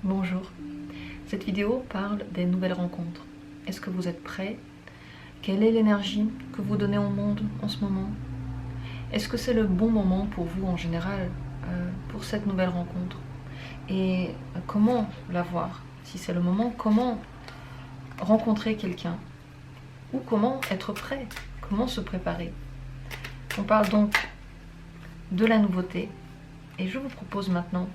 Bonjour, cette vidéo parle des nouvelles rencontres. Est-ce que vous êtes prêts? Quelle est l'énergie que vous donnez au monde en ce moment? Est-ce que c'est le bon moment pour vous en général pour cette nouvelle rencontre? Et comment la voir? Si c'est le moment, comment rencontrer quelqu'un? Ou comment être prêt? Comment se préparer? On parle donc de la nouveauté et je vous propose maintenant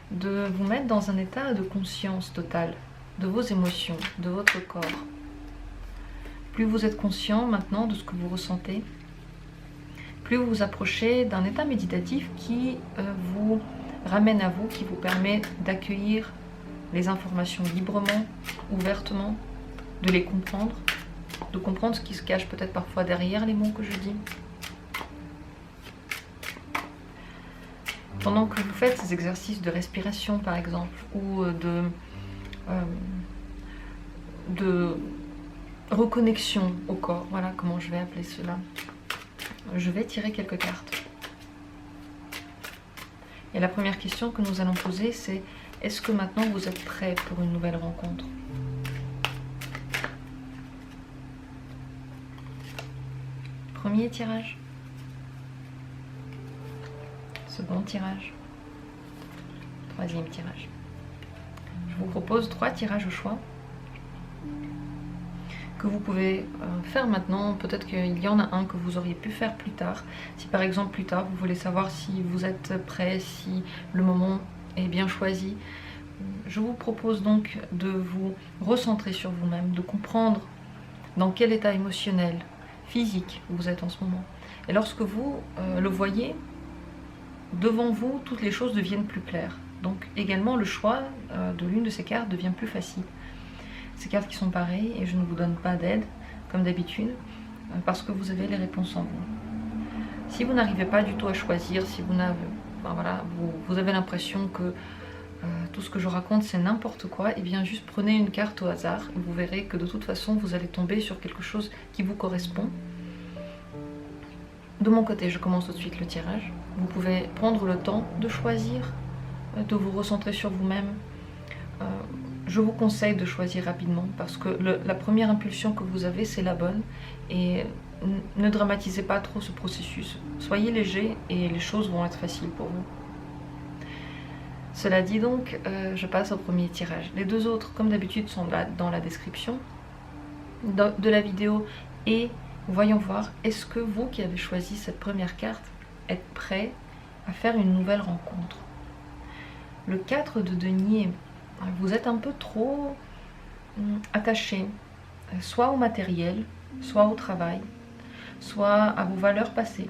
de vous mettre dans un état de conscience totale de vos émotions, de votre corps. Plus vous êtes conscient maintenant de ce que vous ressentez, plus vous vous approchez d'un état méditatif qui vous ramène à vous, qui vous permet d'accueillir les informations librement, ouvertement, de les comprendre, de comprendre ce qui se cache peut-être parfois derrière les mots que je dis. Pendant que vous faites ces exercices de respiration par exemple, ou de reconnexion au corps, voilà comment je vais appeler cela, je vais tirer quelques cartes. Et la première question que nous allons poser, c'est: est-ce que maintenant vous êtes prêt pour une nouvelle rencontre? Premier tirage. Second tirage. Troisième tirage. Je vous propose 3 tirages au choix que vous pouvez faire maintenant. Peut-être qu'il y en a un que vous auriez pu faire plus tard. Si par exemple plus tard vous voulez savoir si vous êtes prêt, si le moment est bien choisi, je vous propose donc de vous recentrer sur vous-même, de comprendre dans quel état émotionnel, physique vous êtes en ce moment. Et lorsque vous le voyez, devant vous, toutes les choses deviennent plus claires. Donc également le choix de l'une de ces cartes devient plus facile. Ces cartes qui sont pareilles, et je ne vous donne pas d'aide comme d'habitude, parce que vous avez les réponses en vous. Si vous n'arrivez pas du tout à choisir, si vous n'avez, enfin, voilà, vous avez l'impression que tout ce que je raconte c'est n'importe quoi, et bien juste prenez une carte au hasard, et vous verrez que de toute façon vous allez tomber sur quelque chose qui vous correspond. De mon côté, je commence tout de suite le tirage. Vous pouvez prendre le temps de choisir, de vous recentrer sur vous-même. Je vous conseille de choisir rapidement parce que la première impulsion que vous avez, c'est la bonne. Et ne dramatisez pas trop ce processus. Soyez léger et les choses vont être faciles pour vous. Cela dit donc, je passe au premier tirage. Les deux autres, comme d'habitude, sont là dans la description de la vidéo. Et voyons voir, est-ce que vous qui avez choisi cette première carte êtes prêt à faire une nouvelle rencontre? Le 4 de denier, vous êtes un peu trop attaché, soit au matériel, soit au travail, soit à vos valeurs passées.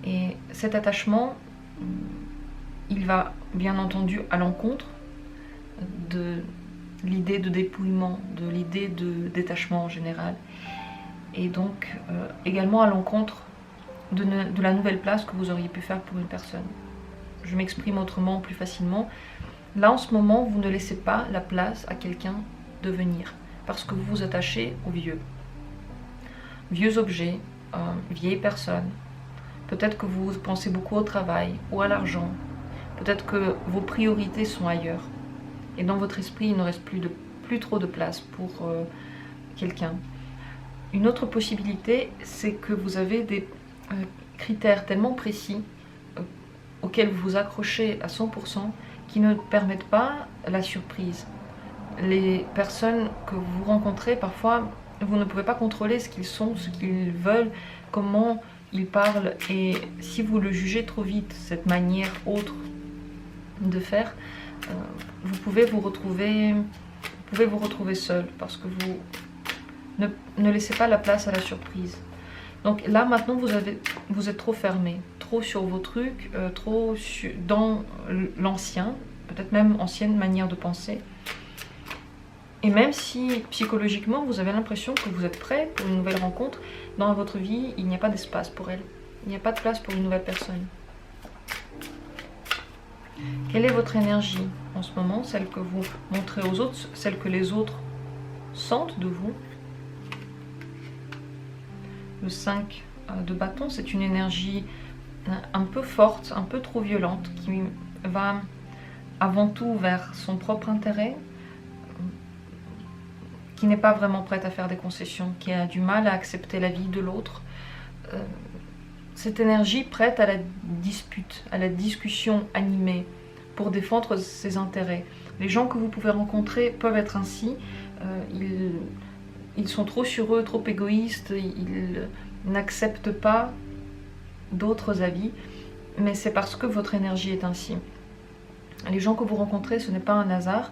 Et cet attachement, il va bien entendu à l'encontre de l'idée de dépouillement, de l'idée de détachement en général. Et donc également à l'encontre de la nouvelle place que vous auriez pu faire pour une personne. Je m'exprime autrement, plus facilement. Là en ce moment, vous ne laissez pas la place à quelqu'un de venir, parce que vous vous attachez aux vieux objets, vieilles personnes. Peut-être que vous pensez beaucoup au travail ou à l'argent. Peut-être que vos priorités sont ailleurs. Et dans votre esprit, il ne reste plus trop de place pour quelqu'un. Une autre possibilité, c'est que vous avez des critères tellement précis auxquels vous vous accrochez à 100% qui ne permettent pas la surprise. Les personnes que vous rencontrez, parfois, vous ne pouvez pas contrôler ce qu'ils sont, ce qu'ils veulent, comment ils parlent. Et si vous le jugez trop vite, cette manière autre de faire, vous pouvez vous retrouver seul parce que vous ne laissez pas la place à la surprise. Donc là maintenant vous êtes trop fermé, trop sur vos trucs, trop dans l'ancien, peut-être même ancienne manière de penser. Et même si psychologiquement vous avez l'impression que vous êtes prêt pour une nouvelle rencontre, dans votre vie il n'y a pas d'espace pour elle. Il n'y a pas de place pour une nouvelle personne. Quelle est votre énergie en ce moment, celle que vous montrez aux autres, celle que les autres sentent de vous? Le 5 de bâton, c'est une énergie un peu forte, un peu trop violente, qui va avant tout vers son propre intérêt, qui n'est pas vraiment prête à faire des concessions, qui a du mal à accepter la vie de l'autre. Cette énergie prête à la dispute, à la discussion animée pour défendre ses intérêts. Les gens que vous pouvez rencontrer peuvent être ainsi. Ils sont trop sur eux, trop égoïstes, ils n'acceptent pas d'autres avis, mais c'est parce que votre énergie est ainsi. Les gens que vous rencontrez, ce n'est pas un hasard,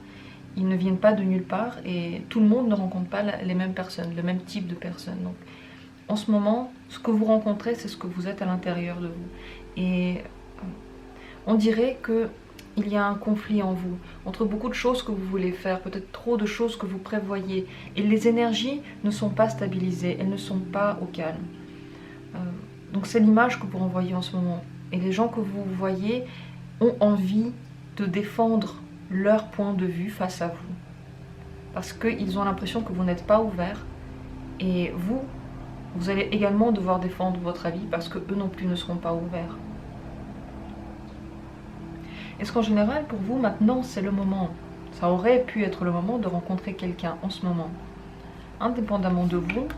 ils ne viennent pas de nulle part et tout le monde ne rencontre pas les mêmes personnes, le même type de personnes. Donc, en ce moment, ce que vous rencontrez, c'est ce que vous êtes à l'intérieur de vous. Et on dirait qu'il y a un conflit en vous, entre beaucoup de choses que vous voulez faire, peut-être trop de choses que vous prévoyez. Et les énergies ne sont pas stabilisées, elles ne sont pas au calme. Donc c'est l'image que vous renvoyez en ce moment. Et les gens que vous voyez ont envie de défendre leur point de vue face à vous. Parce qu'ils ont l'impression que vous n'êtes pas ouvert. Et vous allez également devoir défendre votre avis parce que eux non plus ne seront pas ouverts. Est-ce qu'en général, pour vous, maintenant, c'est le moment? Ça aurait pu être le moment de rencontrer quelqu'un en ce moment. Indépendamment de vous,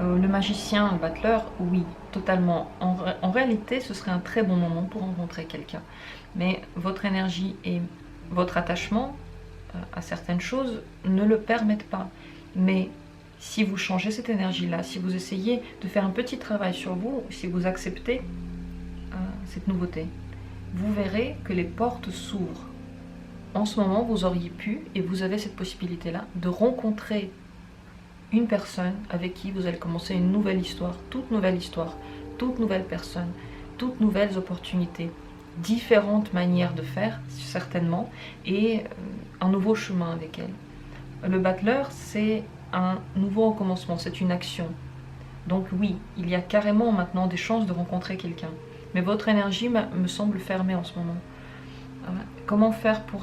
le magicien, le battleur, oui, totalement. En réalité, ce serait un très bon moment pour rencontrer quelqu'un. Mais votre énergie et votre attachement à certaines choses ne le permettent pas. Mais si vous changez cette énergie-là, si vous essayez de faire un petit travail sur vous, si vous acceptez cette nouveauté, vous verrez que les portes s'ouvrent. En ce moment, vous auriez pu, et vous avez cette possibilité-là, de rencontrer une personne avec qui vous allez commencer une nouvelle histoire, toute nouvelle personne, toutes nouvelles opportunités, différentes manières de faire, certainement, et un nouveau chemin avec elle. Le battleur, c'est un nouveau recommencement, c'est une action. Donc oui, il y a carrément maintenant des chances de rencontrer quelqu'un. Mais votre énergie me semble fermée en ce moment. Comment faire pour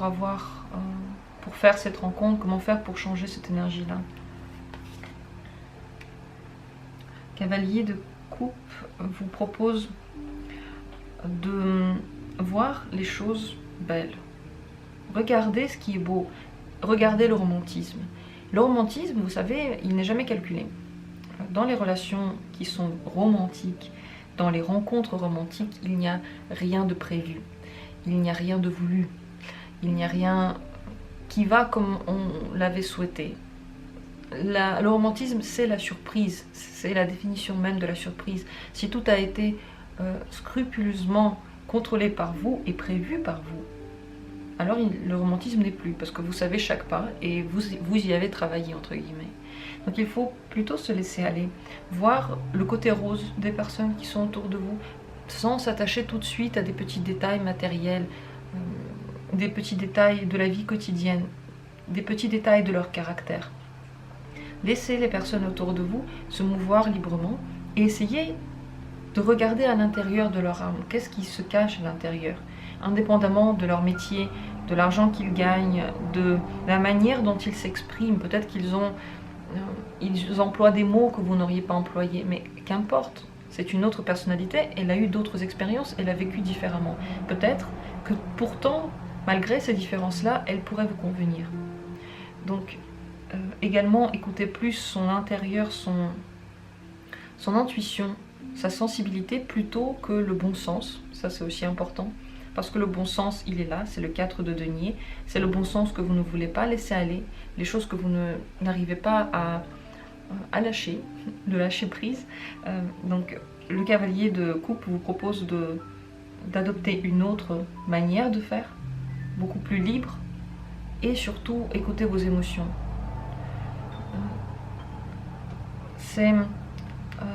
faire cette rencontre? Comment faire pour changer cette énergie-là? Cavalier de coupe vous propose de voir les choses belles. Regardez ce qui est beau. Regardez le romantisme. Le romantisme, vous savez, il n'est jamais calculé. Dans les relations qui sont romantiques, dans les rencontres romantiques, il n'y a rien de prévu. Il n'y a rien de voulu. Il n'y a rien qui va comme on l'avait souhaité. Le romantisme, c'est la surprise. C'est la définition même de la surprise. Si tout a été scrupuleusement contrôlé par vous et prévu par vous, alors le romantisme n'est plus, parce que vous savez chaque pas et vous y avez travaillé, entre guillemets. Donc il faut plutôt se laisser aller, voir le côté rose des personnes qui sont autour de vous, sans s'attacher tout de suite à des petits détails matériels, des petits détails de la vie quotidienne, des petits détails de leur caractère. Laissez les personnes autour de vous se mouvoir librement et essayez de regarder à l'intérieur de leur âme. Qu'est-ce qui se cache à l'intérieur? Indépendamment de leur métier, de l'argent qu'ils gagnent, de la manière dont ils s'expriment. Peut-être qu'ils emploient des mots que vous n'auriez pas employés, mais qu'importe. C'est une autre personnalité, elle a eu d'autres expériences, elle a vécu différemment. Peut-être que pourtant, malgré ces différences-là, elle pourrait vous convenir. Donc, également, écoutez plus son intérieur, son intuition, sa sensibilité, plutôt que le bon sens. Ça, c'est aussi important. Parce que le bon sens, il est là, c'est le 4 de denier. C'est le bon sens que vous ne voulez pas laisser aller, les choses que vous n'arrivez pas à lâcher, de lâcher prise. Donc le cavalier de coupe vous propose d'adopter une autre manière de faire, beaucoup plus libre, et surtout écouter vos émotions.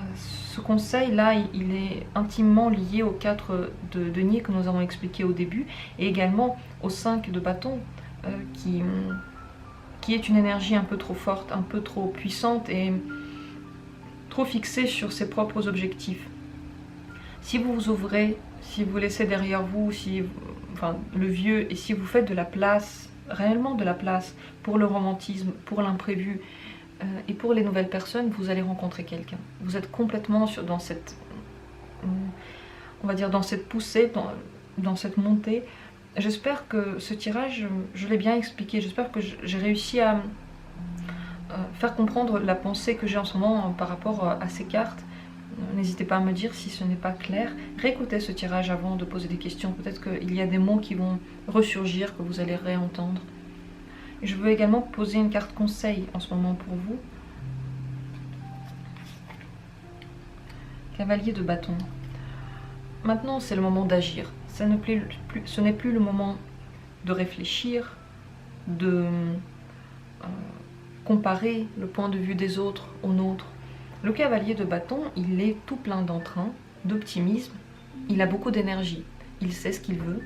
Ce conseil-là, il est intimement lié au 4 de denier que nous avons expliqué au début, et également au 5 de bâton, qui est une énergie un peu trop forte, un peu trop puissante et trop fixée sur ses propres objectifs. Si vous vous ouvrez, si vous laissez derrière vous le vieux, et si vous faites de la place, réellement de la place, pour le romantisme, pour l'imprévu, et pour les nouvelles personnes, vous allez rencontrer quelqu'un. Vous êtes complètement dans cette, on va dire, dans cette poussée, dans cette montée, J'espère que ce tirage, je l'ai bien expliqué. J'espère que j'ai réussi à faire comprendre la pensée que j'ai en ce moment par rapport à ces cartes. N'hésitez pas à me dire si ce n'est pas clair. Réécoutez ce tirage avant de poser des questions. Peut-être qu'il y a des mots qui vont ressurgir, que vous allez réentendre. Et je veux également poser une carte conseil en ce moment pour vous. Cavalier de bâton. Maintenant, c'est le moment d'agir. Ce n'est plus le moment de réfléchir, de comparer le point de vue des autres au nôtre. Le cavalier de bâton, il est tout plein d'entrain, d'optimisme, il a beaucoup d'énergie, il sait ce qu'il veut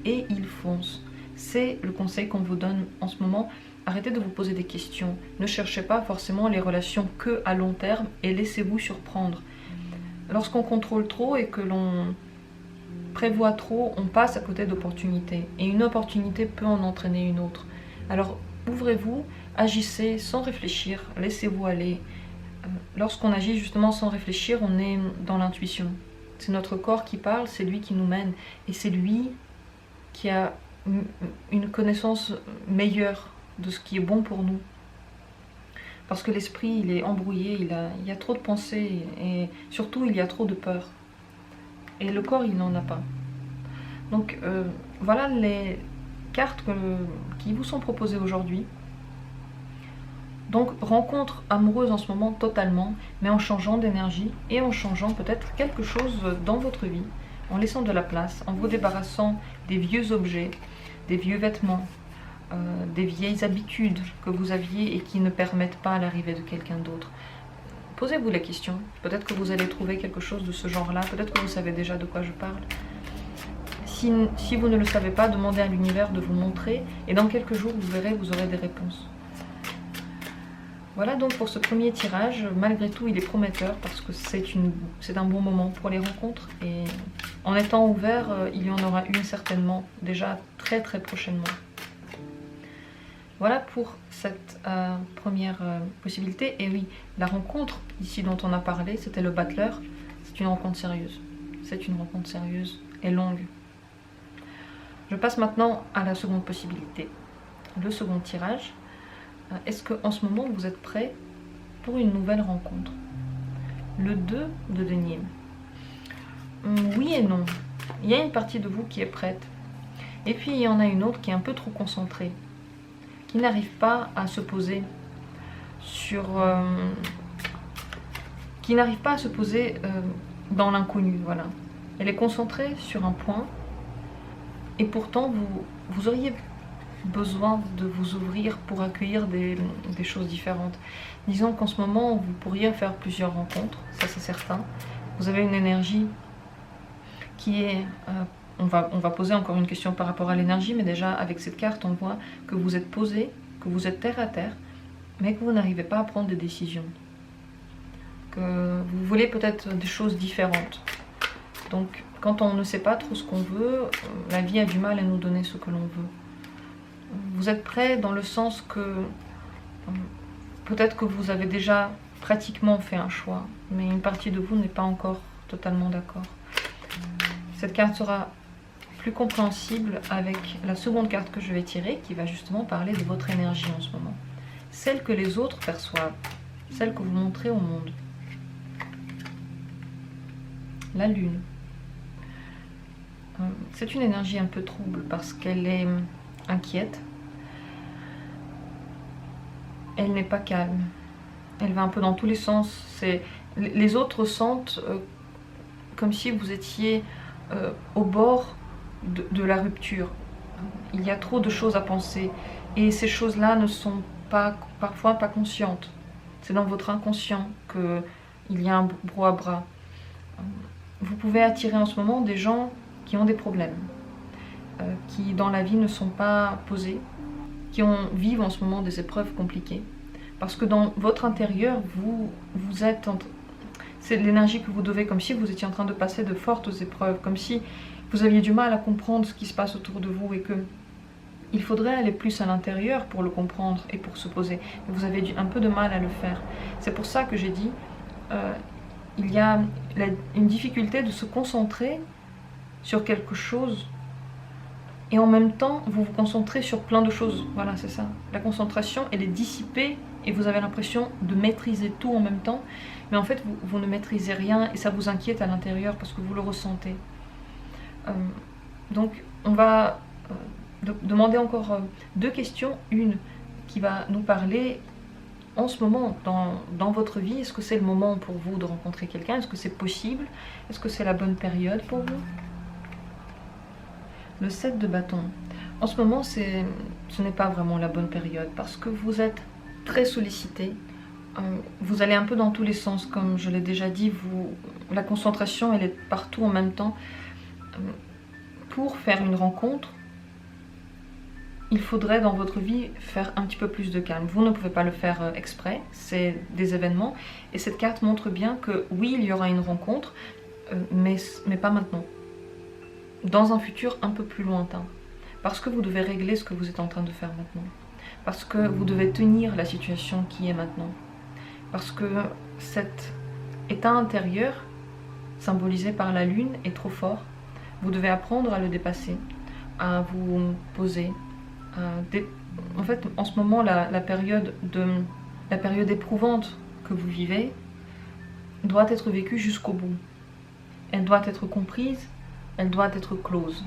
et il fonce. C'est le conseil qu'on vous donne en ce moment. Arrêtez de vous poser des questions, ne cherchez pas forcément les relations que à long terme et laissez-vous surprendre. Lorsqu'on contrôle trop et que l'on prévoit trop, on passe à côté d'opportunités et une opportunité peut en entraîner une autre. Alors ouvrez-vous, agissez sans réfléchir, laissez-vous aller. Lorsqu'on agit justement sans réfléchir, on est dans l'intuition. C'est notre corps qui parle, c'est lui qui nous mène. Et c'est lui qui a une connaissance meilleure de ce qui est bon pour nous. Parce que l'esprit, il est embrouillé, il y a trop de pensées et surtout, il y a trop de peur. Et le corps, il n'en a pas. Donc, voilà les cartes qui vous sont proposées aujourd'hui. Donc, rencontre amoureuse en ce moment totalement, mais en changeant d'énergie et en changeant peut-être quelque chose dans votre vie, en laissant de la place, en vous débarrassant des vieux objets, des vieux vêtements, des vieilles habitudes que vous aviez et qui ne permettent pas l'arrivée de quelqu'un d'autre. Posez-vous la question, peut-être que vous allez trouver quelque chose de ce genre-là, peut-être que vous savez déjà de quoi je parle. Si vous ne le savez pas, demandez à l'univers de vous montrer et dans quelques jours, vous verrez, vous aurez des réponses. Voilà donc pour ce premier tirage. Malgré tout, il est prometteur parce que c'est un bon moment pour les rencontres. Et en étant ouvert, il y en aura une certainement déjà très très prochainement. Voilà pour cette première possibilité. Et oui, la rencontre ici dont on a parlé, c'était le battleur. C'est une rencontre sérieuse. C'est une rencontre sérieuse et longue. Je passe maintenant à la seconde possibilité. Le second tirage. Est-ce qu'en ce moment vous êtes prêt pour une nouvelle rencontre? Le 2 de denier. Oui et non. Il y a une partie de vous qui est prête. Et puis il y en a une autre qui est un peu trop concentrée. Qui n'arrive pas à se poser sur... qui n'arrive pas à se poser dans l'inconnu. Voilà. Elle est concentrée sur un point. Et pourtant vous auriez besoin de vous ouvrir pour accueillir des choses différentes. Disons qu'en ce moment, vous pourriez faire plusieurs rencontres, ça c'est certain. Vous avez une énergie qui est... on va poser encore une question par rapport à l'énergie, mais déjà avec cette carte, on voit que vous êtes posé, que vous êtes terre à terre, mais que vous n'arrivez pas à prendre des décisions. Que vous voulez peut-être des choses différentes. Donc, quand on ne sait pas trop ce qu'on veut, la vie a du mal à nous donner ce que l'on veut. Vous êtes prêt dans le sens que peut-être que vous avez déjà pratiquement fait un choix, mais une partie de vous n'est pas encore totalement d'accord. Cette carte sera plus compréhensible avec la seconde carte que je vais tirer, qui va justement parler de votre énergie en ce moment. Celle que les autres perçoivent, celle que vous montrez au monde. La lune. C'est une énergie un peu trouble parce qu'elle est inquiète. Elle n'est pas calme. Elle va un peu dans tous les sens. Les autres sentent comme si vous étiez au bord de la rupture. Il y a trop de choses à penser. Et ces choses-là ne sont parfois pas conscientes. C'est dans votre inconscient qu'il y a un brouhaha. Vous pouvez attirer en ce moment des gens qui ont des problèmes. Qui dans la vie ne sont pas posés, qui vivent en ce moment des épreuves compliquées. Parce que dans votre intérieur, vous êtes... C'est l'énergie que vous devez, comme si vous étiez en train de passer de fortes épreuves, comme si vous aviez du mal à comprendre ce qui se passe autour de vous et que il faudrait aller plus à l'intérieur pour le comprendre et pour se poser. Mais vous avez un peu de mal à le faire. C'est pour ça que j'ai dit, il y a une difficulté de se concentrer sur quelque chose et en même temps vous vous concentrez sur plein de choses. Voilà, c'est ça. La concentration, elle est dissipée et vous avez l'impression de maîtriser tout en même temps, mais en fait vous ne maîtrisez rien et ça vous inquiète à l'intérieur parce que vous le ressentez. Donc on va demander encore deux questions. Une qui va nous parler en ce moment dans votre vie. Est-ce que c'est le moment pour vous de rencontrer quelqu'un? Est-ce que c'est possible? Est-ce que c'est la bonne période pour vous? Le 7 de bâton. En ce moment, ce n'est pas vraiment la bonne période parce que vous êtes très sollicité. Vous allez un peu dans tous les sens, comme je l'ai déjà dit. La concentration, elle est partout en même temps. Pour faire une rencontre, il faudrait dans votre vie faire un petit peu plus de calme. Vous ne pouvez pas le faire exprès, c'est des événements. Et cette carte montre bien que oui, il y aura une rencontre, mais pas maintenant. Dans un futur un peu plus lointain. Parce que vous devez régler ce que vous êtes en train de faire maintenant. Parce que vous devez tenir la situation qui est maintenant. Parce que cet état intérieur, symbolisé par la lune, est trop fort. Vous devez apprendre à le dépasser, à vous poser. En fait, en ce moment, la période éprouvante que vous vivez doit être vécue jusqu'au bout. Elle doit être comprise, elle doit être close.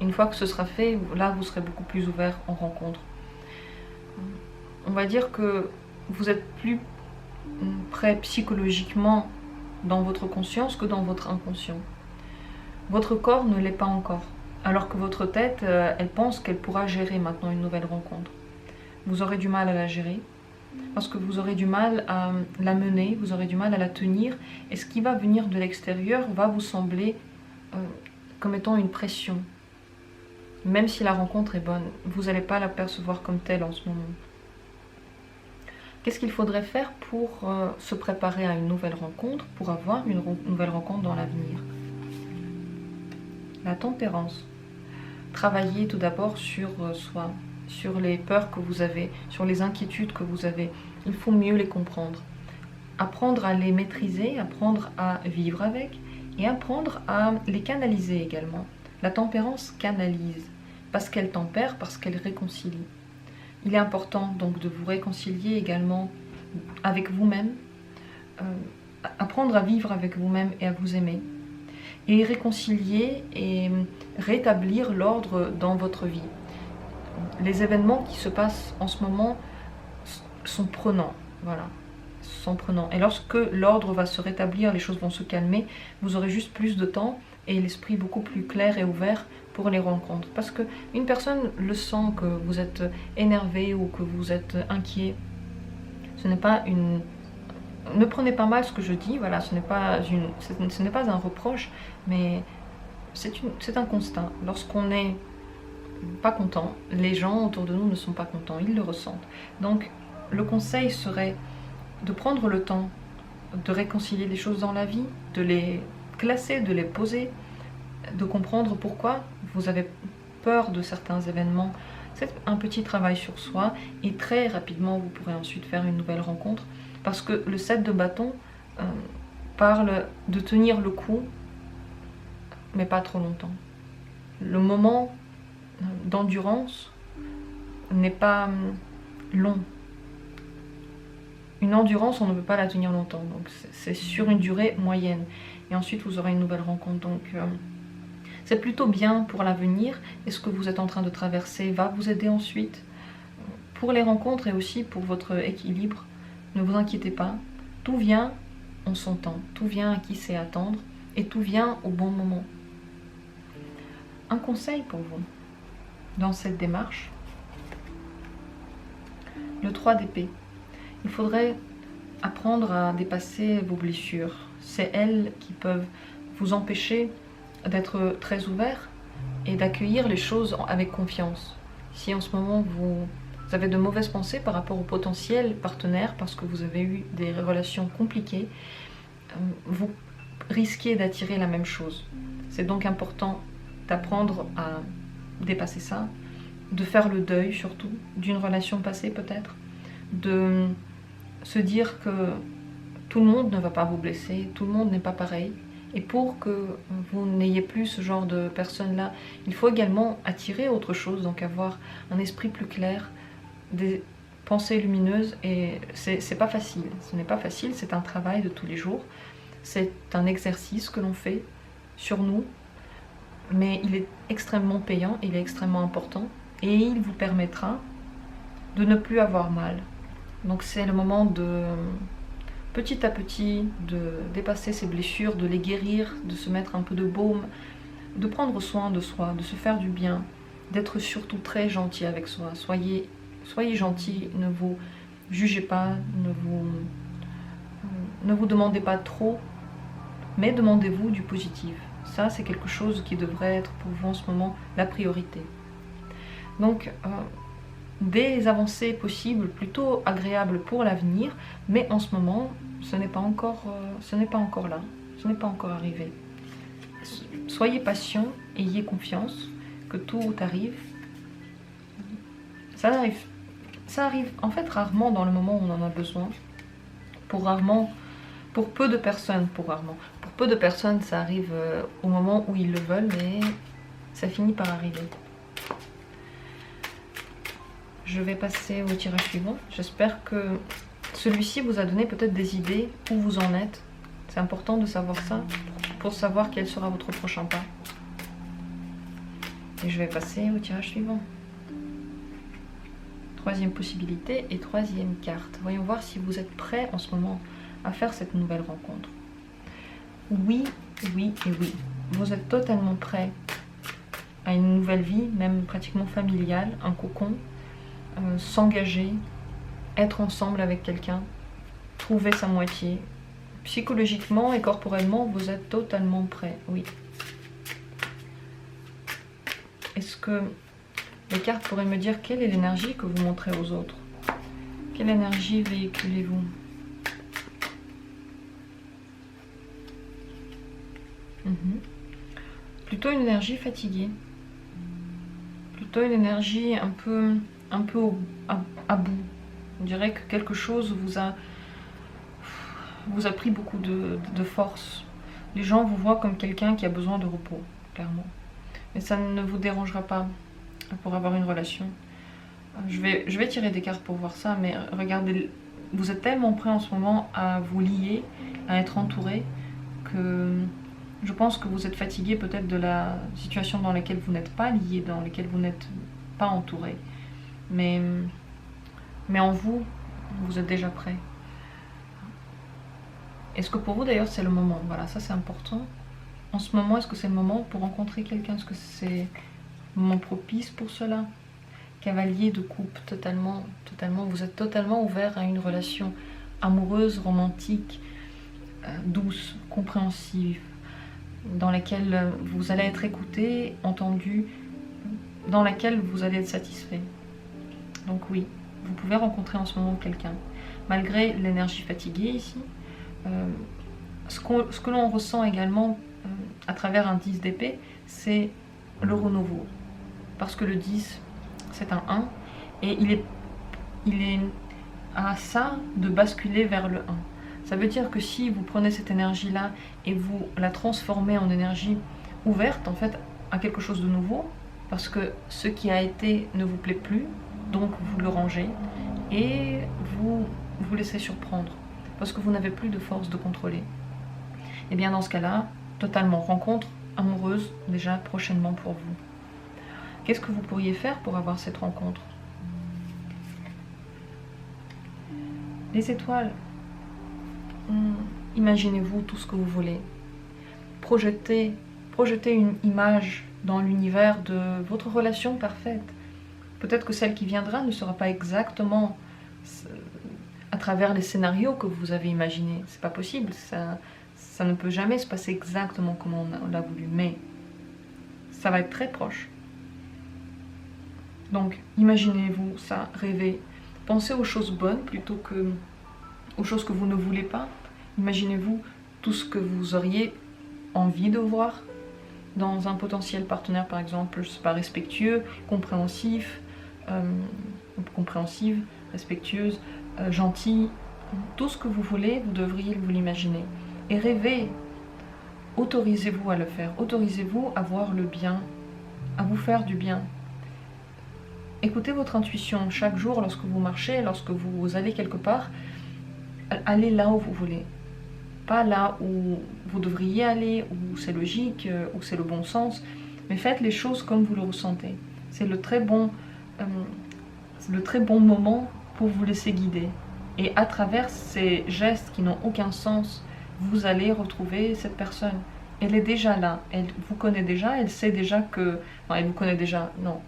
Une fois que ce sera fait, là, vous serez beaucoup plus ouvert en rencontre. On va dire que vous êtes plus prêt psychologiquement dans votre conscience que dans votre inconscient. Votre corps ne l'est pas encore. Alors que votre tête, elle pense qu'elle pourra gérer maintenant une nouvelle rencontre. Vous aurez du mal à la gérer, parce que vous aurez du mal à la mener, vous aurez du mal à la tenir, et ce qui va venir de l'extérieur va vous sembler comme étant une pression. Même si la rencontre est bonne, vous n'allez pas la percevoir comme telle en ce moment. Qu'est-ce qu'il faudrait faire pour se préparer à une nouvelle rencontre, pour avoir une nouvelle rencontre dans l'avenir? La tempérance. Travaillez tout d'abord sur soi, sur les peurs que vous avez, sur les inquiétudes que vous avez. Il faut mieux les comprendre. Apprendre à les maîtriser, apprendre à vivre avec et apprendre à les canaliser également. La tempérance canalise, parce qu'elle tempère, parce qu'elle réconcilie. Il est important donc de vous réconcilier également avec vous-même, apprendre à vivre avec vous-même et à vous aimer. Et réconcilier et rétablir l'ordre dans votre vie. Les événements qui se passent en ce moment sont prenants, voilà, sont prenants. Et lorsque l'ordre va se rétablir, les choses vont se calmer, vous aurez juste plus de temps et l'esprit beaucoup plus clair et ouvert pour les rencontres. Parce qu'une personne le sent que vous êtes énervé ou que vous êtes inquiet. Ce n'est pas une... Ne prenez pas mal ce que je dis, voilà, ce n'est pas un reproche, mais c'est un constat. Lorsqu'on n'est pas content, les gens autour de nous ne sont pas contents, ils le ressentent. Donc le conseil serait de prendre le temps de réconcilier les choses dans la vie, de les classer, de les poser, de comprendre pourquoi vous avez peur de certains événements. C'est un petit travail sur soi et très rapidement vous pourrez ensuite faire une nouvelle rencontre. Parce que le 7 de bâton parle de tenir le coup, mais pas trop longtemps. Le moment d'endurance n'est pas long. Une endurance, on ne peut pas la tenir longtemps. Donc c'est sur une durée moyenne. Et ensuite, vous aurez une nouvelle rencontre. Donc c'est plutôt bien pour l'avenir. Et ce que vous êtes en train de traverser va vous aider ensuite pour les rencontres et aussi pour votre équilibre. Ne vous inquiétez pas, tout vient en son temps, tout vient à qui sait attendre et tout vient au bon moment. Un conseil pour vous dans cette démarche, le 3 d'épée. Il faudrait apprendre à dépasser vos blessures. C'est elles qui peuvent vous empêcher d'être très ouvert et d'accueillir les choses avec confiance. Si en ce moment vous avez de mauvaises pensées par rapport au potentiel partenaire parce que vous avez eu des relations compliquées, vous risquez d'attirer la même chose. C'est donc important d'apprendre à dépasser ça, de faire le deuil surtout d'une relation passée peut-être, de se dire que tout le monde ne va pas vous blesser, tout le monde n'est pas pareil Et pour que vous n'ayez plus ce genre de personnes-là, il faut également attirer autre chose, donc avoir un esprit plus clair, des pensées lumineuses. Et c'est pas facile, ce n'est pas facile, c'est un travail de tous les jours. C'est un exercice que l'on fait sur nous, mais il est extrêmement payant, il est extrêmement important, et il vous permettra de ne plus avoir mal. Donc c'est le moment de, petit à petit, de dépasser ces blessures, de les guérir, de se mettre un peu de baume, de prendre soin de soi, de se faire du bien, d'être surtout très gentil avec soi. Soyez gentil, ne vous jugez pas, ne vous demandez pas trop, mais demandez-vous du positif. Ça, c'est quelque chose qui devrait être pour vous en ce moment la priorité. Donc, des avancées possibles, plutôt agréables pour l'avenir, mais en ce moment, ce n'est pas encore là, ce n'est pas encore arrivé. Soyez patient, ayez confiance que tout arrive. Ça arrive en fait rarement dans le moment où on en a besoin. Pour peu de personnes, Pour peu de personnes, ça arrive au moment où ils le veulent, mais ça finit par arriver. Je vais passer au tirage suivant. J'espère que celui-ci vous a donné peut-être des idées où vous en êtes. C'est important de savoir ça pour savoir quel sera votre prochain pas. Et je vais passer au tirage suivant. Troisième possibilité et troisième carte. Voyons voir si vous êtes prêts en ce moment à faire cette nouvelle rencontre. Oui, oui et oui. Vous êtes totalement prêts à une nouvelle vie, même pratiquement familiale, un cocon. S'engager, être ensemble avec quelqu'un, trouver sa moitié. Psychologiquement et corporellement, vous êtes totalement prêt, oui. Est-ce que les cartes pourraient me dire quelle est l'énergie que vous montrez aux autres? Quelle énergie véhiculez-vous? Plutôt une énergie fatiguée. Plutôt une énergie un peu à bout. On dirait que quelque chose vous a pris beaucoup de force. Les gens vous voient comme quelqu'un qui a besoin de repos, clairement. Mais ça ne vous dérangera pas pour avoir une relation. Je vais tirer des cartes pour voir ça, mais regardez, vous êtes tellement prêt en ce moment à vous lier, à être entouré, que je pense que vous êtes fatigué peut-être de la situation dans laquelle vous n'êtes pas lié, dans laquelle vous n'êtes pas entouré. Mais en vous, vous êtes déjà prêt. Est-ce que pour vous d'ailleurs c'est le moment? Voilà, ça c'est important. En ce moment, est-ce que c'est le moment pour rencontrer quelqu'un? Est-ce que c'est le moment propice pour cela? Cavalier de coupe, totalement, vous êtes totalement ouvert à une relation amoureuse, romantique, douce, compréhensive, dans laquelle vous allez être écouté, entendu, dans laquelle vous allez être satisfait. Donc oui, vous pouvez rencontrer en ce moment quelqu'un. Malgré l'énergie fatiguée ici, ce que l'on ressent également à travers un 10 d'épée, c'est le renouveau. Parce que le 10, c'est un 1, et il est à ça de basculer vers le 1. Ça veut dire que si vous prenez cette énergie-là et vous la transformez en énergie ouverte, en fait, à quelque chose de nouveau, parce que ce qui a été ne vous plaît plus, donc vous le rangez et vous vous laissez surprendre parce que vous n'avez plus de force de contrôler. Et bien dans ce cas-là, totalement rencontre amoureuse déjà prochainement pour vous. Qu'est-ce que vous pourriez faire pour avoir cette rencontre? Les étoiles. Imaginez-vous tout ce que vous voulez. Projetez une image dans l'univers de votre relation parfaite. Peut-être que celle qui viendra ne sera pas exactement à travers les scénarios que vous avez imaginés. C'est pas possible, ça ne peut jamais se passer exactement comme on l'a voulu, mais ça va être très proche. Donc, imaginez-vous ça, rêvez. Pensez aux choses bonnes plutôt que aux choses que vous ne voulez pas. Imaginez-vous tout ce que vous auriez envie de voir dans un potentiel partenaire, par exemple, je sais pas, respectueux, compréhensif, compréhensive, respectueuse, gentille, tout ce que vous voulez, vous devriez vous l'imaginer. Et rêvez autorisez-vous à le faire. Autorisez-vous à voir le bien, à vous faire du bien. Écoutez votre intuition chaque jour lorsque vous marchez, lorsque vous allez quelque part. Allez là où vous voulez. Pas là où vous devriez aller, où c'est logique, où c'est le bon sens. Mais faites les choses comme vous le ressentez. C'est le très bon moment pour vous laisser guider. Et à travers ces gestes qui n'ont aucun sens, vous allez retrouver cette personne. Elle est déjà là, elle vous connaît déjà, elle sait déjà que... Enfin, elle vous connaît déjà, non.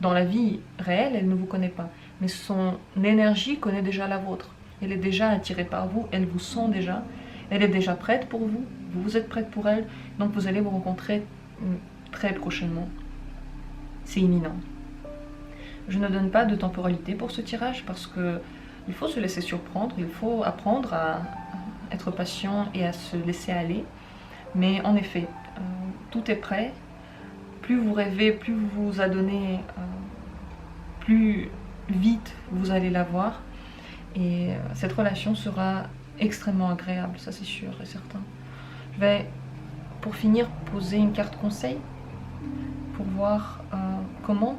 Dans la vie réelle, elle ne vous connaît pas. Mais son énergie connaît déjà la vôtre. Elle est déjà attirée par vous, elle vous sent déjà. Elle est déjà prête pour vous, vous êtes prête pour elle. Donc vous allez vous rencontrer très prochainement. C'est imminent. Je ne donne pas de temporalité pour ce tirage parce que il faut se laisser surprendre, il faut apprendre à être patient et à se laisser aller. Mais en effet, tout est prêt. Plus vous rêvez, plus vous vous adonnez, plus vite vous allez l'avoir. Et cette relation sera extrêmement agréable, ça c'est sûr et certain. Je vais, pour finir, poser une carte conseil pour voir comment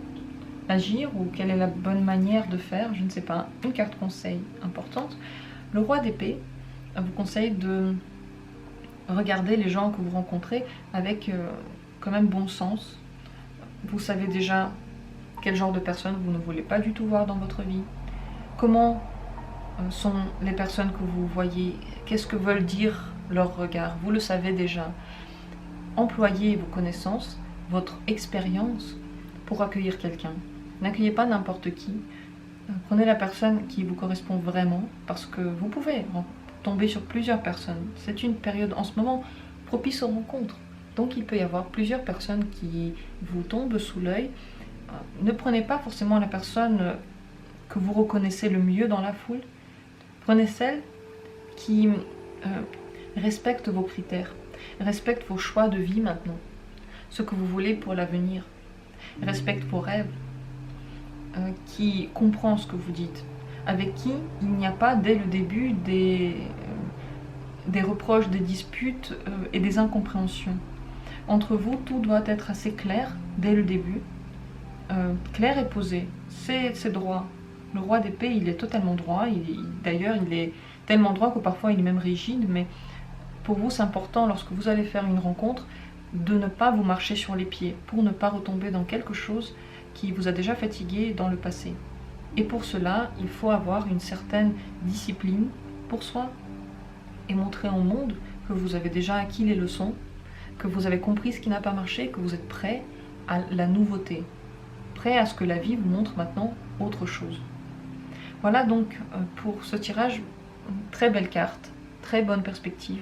agir ou quelle est la bonne manière de faire, je ne sais pas, une carte conseil importante. Le roi d'épée vous conseille de regarder les gens que vous rencontrez avec quand même bon sens. Vous savez déjà quel genre de personnes vous ne voulez pas du tout voir dans votre vie, comment sont les personnes que vous voyez, qu'est-ce que veulent dire leurs regards, vous le savez déjà. Employez vos connaissances, votre expérience pour accueillir quelqu'un. N'accueillez pas n'importe qui. Prenez la personne qui vous correspond vraiment, parce que vous pouvez tomber sur plusieurs personnes. C'est une période en ce moment propice aux rencontres. Donc il peut y avoir plusieurs personnes qui vous tombent sous l'œil. Ne prenez pas forcément la personne que vous reconnaissez le mieux dans la foule. Prenez celle qui respecte vos critères, respecte vos choix de vie maintenant, ce que vous voulez pour l'avenir, respecte vos rêves, qui comprend ce que vous dites, avec qui il n'y a pas dès le début des reproches, des disputes et des incompréhensions. Entre vous, tout doit être assez clair dès le début, clair et posé, c'est droit. Le roi d'épée, il est totalement droit, d'ailleurs il est tellement droit que parfois il est même rigide, mais pour vous c'est important lorsque vous allez faire une rencontre de ne pas vous marcher sur les pieds, pour ne pas retomber dans quelque chose qui vous a déjà fatigué dans le passé. Et pour cela, il faut avoir une certaine discipline pour soi et montrer au monde que vous avez déjà acquis les leçons, que vous avez compris ce qui n'a pas marché, que vous êtes prêt à la nouveauté, prêt à ce que la vie vous montre maintenant autre chose. Voilà donc pour ce tirage, une très belle carte, très bonne perspective.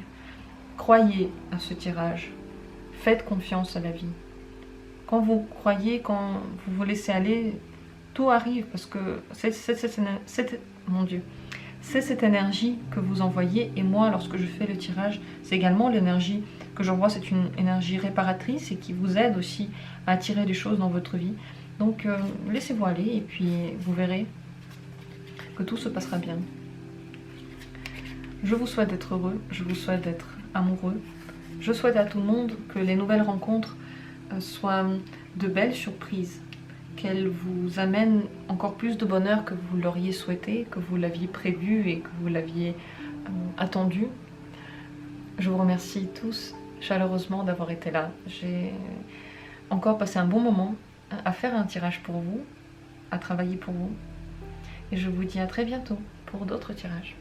Croyez à ce tirage, faites confiance à la vie. Quand vous croyez, quand vous vous laissez aller, tout arrive parce que c'est cette énergie que vous envoyez. Et moi, lorsque je fais le tirage, c'est également l'énergie que j'envoie. C'est une énergie réparatrice et qui vous aide aussi à attirer des choses dans votre vie. Donc laissez-vous aller et puis vous verrez que tout se passera bien. Je vous souhaite d'être heureux, je vous souhaite d'être amoureux. Je souhaite à tout le monde que les nouvelles rencontres soient de belles surprises, qu'elles vous amènent encore plus de bonheur que vous l'auriez souhaité, que vous l'aviez prévu et que vous l'aviez attendu. Je vous remercie tous chaleureusement d'avoir été là. J'ai encore passé un bon moment à faire un tirage pour vous, à travailler pour vous. Et je vous dis à très bientôt pour d'autres tirages.